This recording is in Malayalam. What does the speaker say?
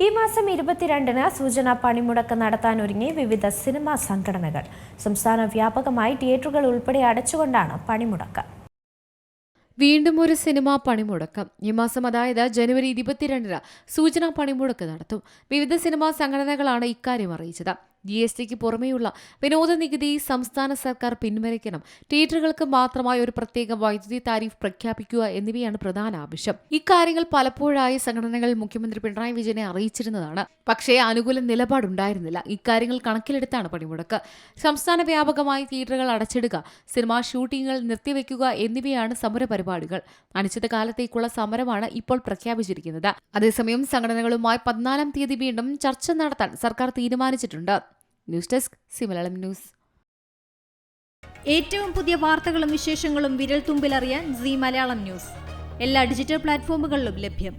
ഈ മാസം 22-ന് സൂചനാ പണിമുടക്ക് നടത്താനൊരുങ്ങി വിവിധ സിനിമാ സംഘടനകൾ. സംസ്ഥാന വ്യാപകമായി തിയേറ്ററുകൾ ഉൾപ്പെടെ അടച്ചുകൊണ്ടാണ് പണിമുടക്ക്. വീണ്ടും ഒരു സിനിമാ പണിമുടക്കം. ഈ മാസം, അതായത് ജനുവരി 22-ന് സൂചനാ പണിമുടക്ക് നടത്തും. വിവിധ സിനിമാ സംഘടനകളാണ് ഇക്കാര്യം അറിയിച്ചത്. GSTക്ക് പുറമെയുള്ള വിനോദ നികുതി സംസ്ഥാന സർക്കാർ പിൻവലിക്കണം, തിയേറ്ററുകൾക്ക് മാത്രമായി ഒരു പ്രത്യേക വൈദ്യുതി താരിഫ് പ്രഖ്യാപിക്കുക എന്നിവയാണ് പ്രധാന ആവശ്യം. ഇക്കാര്യങ്ങൾ പലപ്പോഴായി സംഘടനകൾ മുഖ്യമന്ത്രി പിണറായി വിജയനെ അറിയിച്ചിരുന്നതാണ്. പക്ഷേ അനുകൂല നിലപാടുണ്ടായിരുന്നില്ല. ഇക്കാര്യങ്ങൾ കണക്കിലെടുത്താണ് പണിമുടക്ക്. സംസ്ഥാന വ്യാപകമായി തിയേറ്ററുകൾ അടച്ചിടുക, സിനിമാ ഷൂട്ടിങ്ങുകൾ നിർത്തിവെക്കുക എന്നിവയാണ് സമര പരിപാടികൾ. അനിശ്ചിതകാലത്തേക്കുള്ള സമരമാണ് ഇപ്പോൾ പ്രഖ്യാപിച്ചിരിക്കുന്നത്. അതേസമയം സംഘടനകളുമായി 14-ാം തീയതി വീണ്ടും ചർച്ച നടത്താൻ സർക്കാർ തീരുമാനിച്ചിട്ടുണ്ട്. News desk C Malayalam news. ഏറ്റവും പുതിയ വാർത്തകളും വിശേഷങ്ങളും വിരൽ തുമ്പിലറിയാൻ സി മലയാളം ന്യൂസ് എല്ലാ ഡിജിറ്റൽ പ്ലാറ്റ്ഫോമുകളിലും ലഭ്യം.